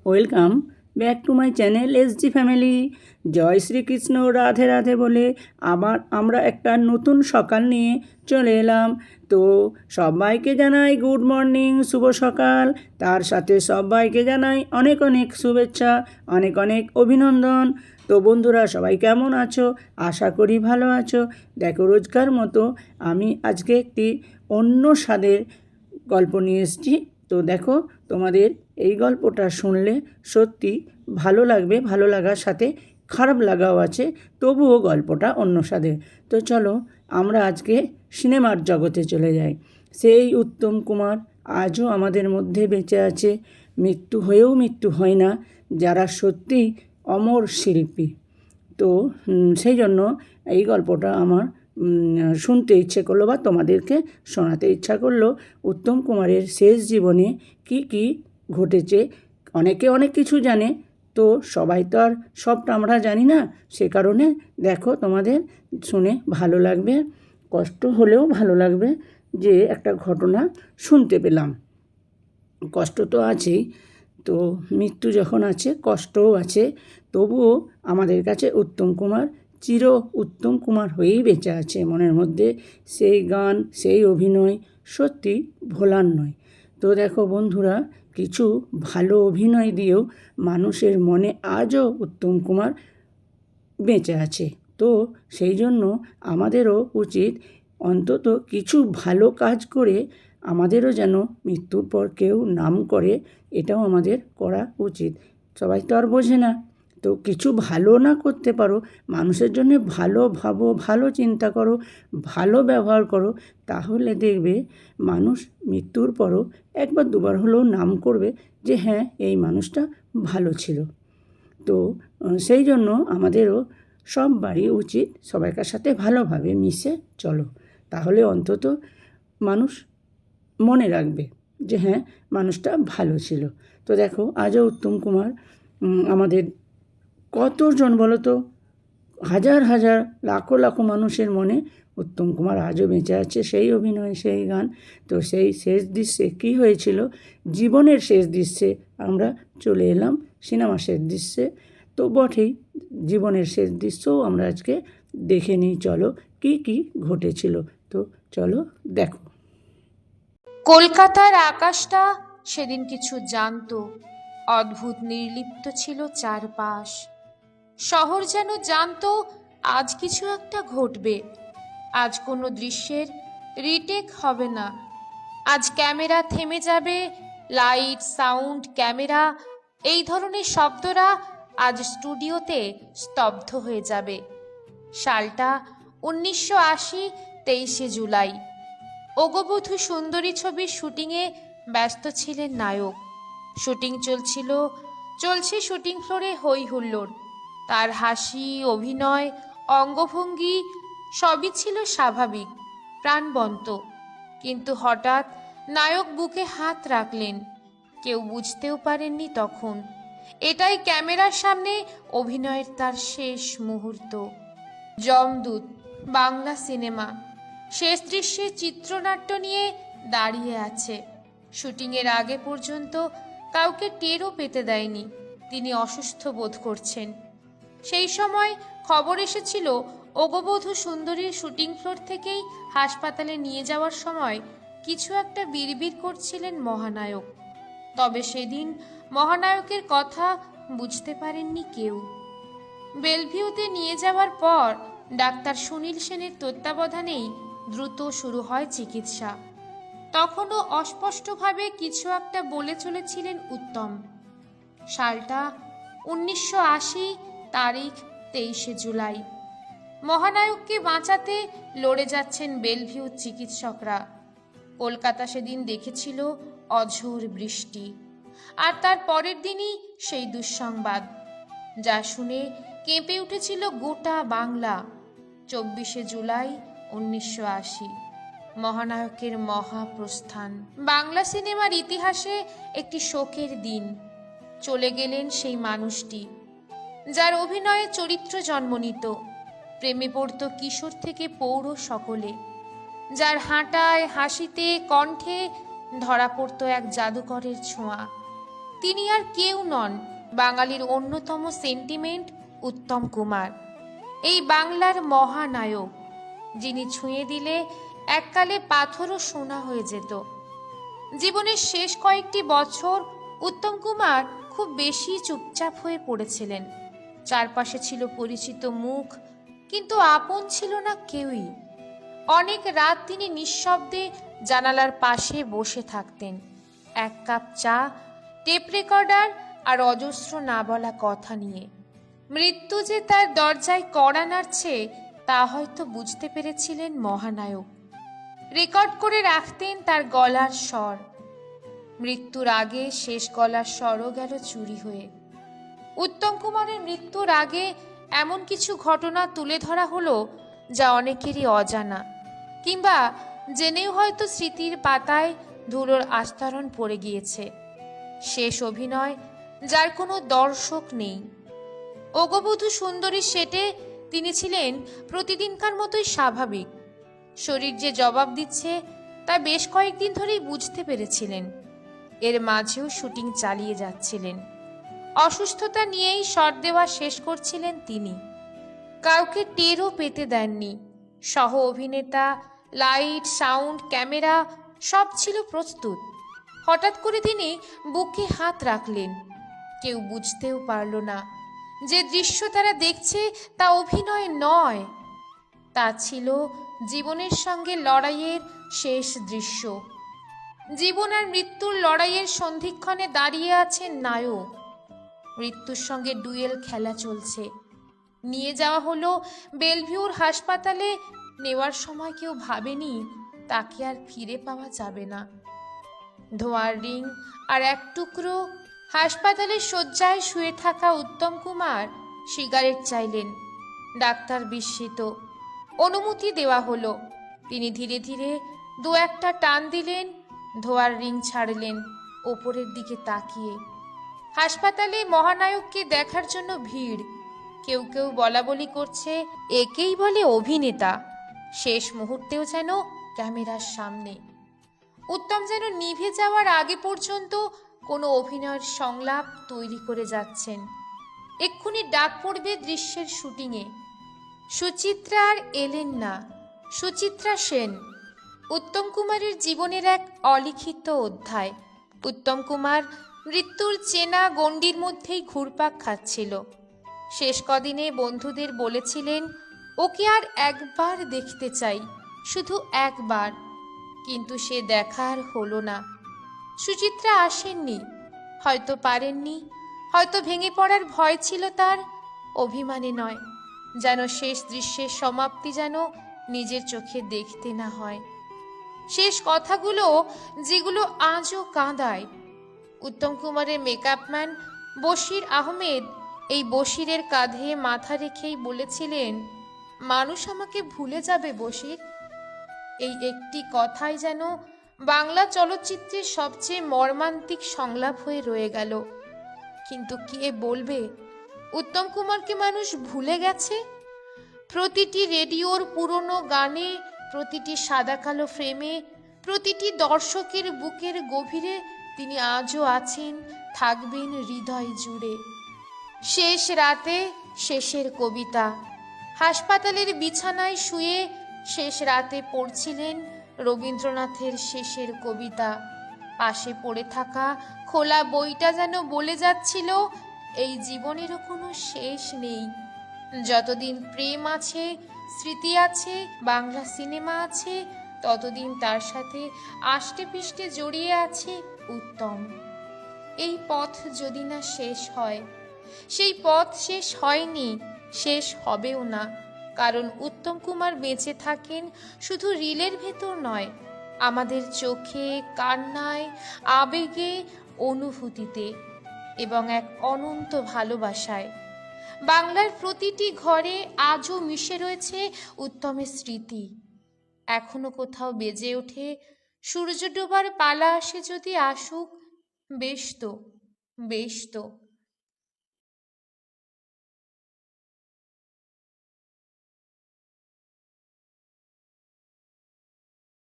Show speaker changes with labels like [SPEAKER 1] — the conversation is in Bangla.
[SPEAKER 1] Welcome back to my channel SG family. জয় শ্রীকৃষ্ণ, রাধে রাধে বলে আবার আমরা একটা নতুন সকাল নিয়ে চলে এলাম। তো সবাইকে জানাই গুড মর্নিং, শুভ সকাল। তার সাথে সবাইকে জানাই অনেক অনেক শুভেচ্ছা, অনেক অনেক অভিনন্দন। তো বন্ধুরা, সবাই কেমন আছো? আশা করি ভালো আছো। দেখো, রোজকার মতো আমি আজকে একটি অন্য স্বাদের গল্প নিয়ে এসেছি। তো দেখো, তোমাদের এই গল্পটা শুনলে সত্যি ভালো লাগবে, ভালো লাগার সাথে খারাপ লাগাও আছে, তবুও গল্পটা অন্য স্বাদের। তো চলো আমরা আজকে সিনেমার জগতে চলে যাই। সেই উত্তম কুমার আজও আমাদের মধ্যে বেঁচে আছে। মৃত্যু হয়েও মৃত্যু হয় না, যারা সত্যিই অমর শিল্পী। তো সেই জন্য এই গল্পটা আমার শুনতে ইচ্ছে করলো বা তোমাদেরকে শোনাতে ইচ্ছা করলো। উত্তম কুমারের শেষ জীবনে কি কি ঘটেছে। অনেকে অনেক কিছু জানে, তো সবাই তো আর সবটা আমরা জানি না। সে কারণে দেখো, তোমাদের শুনে ভালো লাগবে, কষ্ট হলেও ভালো লাগবে যে একটা ঘটনা শুনতে পেলাম। কষ্ট তো আছেই, তো মৃত্যু যখন আছে কষ্টও আছে, তবুও আমাদের কাছে উত্তম কুমার চির উত্তম কুমার হয়েই বেঁচে আছে মনের মধ্যে। সেই গান, সেই অভিনয় সত্যি ভোলার নয়। তো দেখো বন্ধুরা, কিছু ভালো অভিনয় দিয়েও মানুষের মনে আজও উত্তম কুমার বেঁচে আছে। তো সেই জন্য আমাদেরও উচিত অন্তত কিছু ভালো কাজ করে আমাদেরও যেন মৃত্যুর পর কেউ নাম করে, এটাও আমাদের করা উচিত। সবাই তো আর বোঝে না, তো কিছু ভালো না করতে পারো, মানুষের জন্য ভালো ভাবো, ভালো চিন্তা করো, ভালো ব্যবহার করো, তাহলে দেখবে মানুষ মৃত্যুর পরও একবার দুবার হলেও নাম করবে যে হ্যাঁ, এই মানুষটা ভালো ছিল। তো সেই জন্য আমাদেরও সববারই উচিত সবাইকার সাথে ভালোভাবে মিশে চলো, তাহলে অন্তত মানুষ মনে রাখবে যে হ্যাঁ, মানুষটা ভালো ছিল। তো দেখো, আজও উত্তম কুমার আমাদের কতজন বলো তো, হাজার হাজার লাখো লাখো মানুষের মনে উত্তম কুমার আজও বেঁচে আছে। সেই অভিনয়, সেই গান। তো সেই শেষ দৃশ্যে কী হয়েছিল, জীবনের শেষ দৃশ্যে আমরা চলে এলাম, সিনেমা শেষ দৃশ্যে তো বটেই, জীবনের শেষ দৃশ্যও আমরা আজকে দেখে নিই। চলো কি কি ঘটেছিল, তো চলো দেখো।
[SPEAKER 2] কলকাতার আকাশটা সেদিন কিছু জানতো। অদ্ভুত নির্লিপ্ত ছিল চারপাশ। শহর যেন জানতো আজ কিছু একটা ঘটবে। আজ কোনো দৃশ্যের রিটেক হবে না। আজ ক্যামেরা থেমে যাবে। লাইট, সাউন্ড, ক্যামেরা, এই ধরনের শব্দরা আজ স্টুডিওতে স্তব্ধ হয়ে যাবে। সালটা 1980, 23শে জুলাই। অগবধূ সুন্দরী ছবির শুটিংয়ে ব্যস্ত ছিলেন নায়ক। শুটিং চলছে শুটিং ফ্লোরে হই হুল্লোড়। তার হাসি, অভিনয়, অঙ্গভঙ্গি সবই ছিল স্বাভাবিক, প্রাণবন্ত। কিন্তু হঠাৎ নায়ক বুকে হাত রাখলেন। কেউ বুঝতেও পারেননি তখন এটাই ক্যামেরার সামনে অভিনয়ের তার শেষ মুহূর্ত। যমদূত বাংলা সিনেমা শেষ দৃশ্যে চিত্রনাট্য নিয়ে দাঁড়িয়ে আছে। শুটিংয়ের আগে পর্যন্ত কাউকে টেরও পেতে দেয়নি তিনি অসুস্থ বোধ করছেন। সেই সময় খবর এসেছিল অগবধূ সুন্দরীর শুটিং ফ্লোর থেকেই হাসপাতালে নিয়ে যাওয়ার সময় কিছু একটা বিড়বিড় করছিলেন মহানায়ক। তবে সেদিন মহানায়কের কথা বুঝতে পারেননি কেউ। বেলভিউতে নিয়ে যাওয়ার পর ডাক্তার সুনীল সেনের তত্ত্বাবধানেই দ্রুত শুরু হয় চিকিৎসা। তখনও অস্পষ্টভাবে কিছু একটা বলে চলেছিলেন উত্তম। সালটা 1980, তারিখ 23শে জুলাই। মহানায়ককে বাঁচাতে লড়ে যাচ্ছেন বেলভিউর চিকিৎসকরা। কলকাতা সেদিন দেখেছিল অঝোর বৃষ্টি, আর তার পরের দিনই সেই দুঃসংবাদ, যা শুনে কেঁপে উঠেছিল গোটা বাংলা। 24শে জুলাই 1980, মহানায়কের মহাপ্রস্থান। বাংলা সিনেমার ইতিহাসে একটি শোকের দিন। চলে গেলেন সেই মানুষটি যার অভিনয়ে চরিত্র জন্ম নিত, প্রেমে পড়ত কিশোর থেকে পৌর সকলে, যার হাঁটায়, হাসিতে, কণ্ঠে ধরা পড়ত এক জাদুকরের ছোঁয়া। তিনি আর কেউ নন, বাঙালির অন্যতম সেন্টিমেন্ট উত্তম কুমার, এই বাংলার মহানায়ক, যিনি ছুঁয়ে দিলে এককালে পাথরও সোনা হয়ে যেত। জীবনের শেষ কয়েকটি বছর উত্তম কুমার খুব বেশি চুপচাপ হয়ে পড়েছিলেন। চারপাশে ছিল পরিচিত মুখ, কিন্তু আপন ছিল না কেউই। অনেক রাত তিনি নিঃশব্দে জানালার পাশে বসে থাকতেন, এক কাপ চা, টেপ রেকর্ডার আর অজস্র না বলা কথা নিয়ে। মৃত্যু যে তার দরজায় কড়া নাড়ছে তা হয়তো বুঝতে পেরেছিলেন মহানায়ক। রেকর্ড করে রাখতেন তার গলার স্বর। মৃত্যুর আগে শেষ গলার স্বরও গেল চুরি হয়ে। উত্তম কুমারের মৃত্যুর আগে এমন কিছু ঘটনা তুলে ধরা হলো যা অনেকেরই অজানা, কিংবা জেনেও হয়তো স্মৃতির পাতায় ধুলোর আস্তরণ পড়ে গিয়েছে। শেষ অভিনয় যার কোনো দর্শক নেই। অগবধূ সুন্দরী সেটে তিনি ছিলেন প্রতিদিনকার মতোই স্বাভাবিক। শরীর যে জবাব দিচ্ছে তা বেশ কয়েকদিন ধরেই বুঝতে পেরেছিলেন। এর মাঝেও শুটিং চালিয়ে যাচ্ছিলেন। অসুস্থতা নিয়েই শট দেওয়া শেষ করছিলেন তিনি। কাউকে টেরও পেতে দেননি। সহ অভিনেতা, লাইট, সাউন্ড, ক্যামেরা সব ছিল প্রস্তুত। হঠাৎ করে তিনি বুকে হাত রাখলেন। কেউ বুঝতেও পারল না যে দৃশ্য তারা দেখছে তা অভিনয় নয়, তা ছিল জীবনের সঙ্গে লড়াইয়ের শেষ দৃশ্য। জীবন আর মৃত্যুর লড়াইয়ের সন্ধিক্ষণে দাঁড়িয়ে আছেন নায়ক। মৃত্যুর সঙ্গে ডুয়েল খেলা চলছে। নিয়ে যাওয়া হলো বেলভিউর হাসপাতালে। নেওয়ার সময় কেউ ভাবেনি তাকে আর ফিরে পাওয়া যাবে না। ধোঁয়ার রিং আর এক টুকরো। হাসপাতালের শয্যায় শুয়ে থাকা উত্তম কুমার সিগারেট চাইলেন। ডাক্তার বিস্মিত। অনুমতি দেওয়া হলো। তিনি ধীরে ধীরে দু একটা টান দিলেন, ধোঁয়ার রিং ছাড়লেন ওপরের দিকে তাকিয়ে। হাসপাতালে মহানায়ককে দেখার জন্য ভিড়। কেউ কেউ বলা বলি করছে একেই বলে অভিনেতা। শেষ মুহূর্তেও যেন ক্যামেরার সামনে। উত্তম যেন নিভে যাওয়ার আগে পর্যন্ত কোনো অভিনয়ের সংলাপ তৈরি করে যাচ্ছেন। এক্ষুনি ডাক পড়বে দৃশ্যের শুটিংয়ে। সুচিত্রা আর এলেন না। সুচিত্রা সেন, উত্তম কুমারের জীবনের এক অলিখিত অধ্যায়। উত্তম কুমার মৃত্যুর চেনা গণ্ডির মধ্যেই ঘুরপাক খাচ্ছিল। শেষ কদিনে বন্ধুদের বলেছিলেন ওকে আর একবার দেখতে চাই, শুধু একবার। কিন্তু সে দেখার হলো না। সুচিত্রা আসেননি, হয়তো পারেননি, হয়তো ভেঙে পড়ার ভয় ছিল তার। অভিমানে নয়, যেন শেষ দৃশ্যের সমাপ্তি যেন নিজের চোখে দেখতে না হয়। শেষ কথাগুলো যেগুলো আজও কাঁদায়। উত্তম কুমারের মেকআপম্যান বশির আহমেদ এই বশিরের কাঁধে মাথা রেখেই বলেছিলেন, মানুষ আমাকে ভুলে যাবে বশির। এই একটি কথাই যেন বাংলা চলচ্চিত্রের সবচেয়ে মর্মান্তিক সংলাপ হয়ে রয়ে গেল। কিন্তু কে বলবে উত্তম কুমারকে মানুষ ভুলে গেছে? প্রতিটি রেডিওর পুরনো গানে, প্রতিটি সাদা কালো ফ্রেমে, প্রতিটি দর্শকের বুকের গভীরে তিনি আজও আছেন, থাকবেন হৃদয় জুড়ে। শেষ রাতে শেষের কবিতা। হাসপাতালের বিছানায় শুয়ে শেষ রাতে পড়ছিলেন রবীন্দ্রনাথের শেষের কবিতা। পাশে পড়ে থাকা খোলা বইটা যেন বলে যাচ্ছিল এই জীবনেরও কোনো শেষ নেই। যতদিন প্রেম আছে, স্মৃতি আছে, বাংলা সিনেমা আছে, ততদিন তার সাথে আষ্টে পৃষ্ঠে জড়িয়ে আছে উত্তম। এই পথ যদি না শেষ হয়, সেই পথ শেষ হয়নি, শেষ হবেও না। কারণ উত্তম কুমার বেঁচে থাকেন শুধু রিলের ভেতর নয়, আমাদের চোখে, কান্নায়, আবেগে, অনুভূতিতে এবং এক অনন্ত ভালোবাসায়। বাংলার প্রতিটি ঘরে আজও মিশে রয়েছে উত্তমের স্মৃতি। এখনো কোথাও বেজে ওঠে সূর্য ডোবার পালা আসে যদি আসুক, বেশ তো, বেশ তো।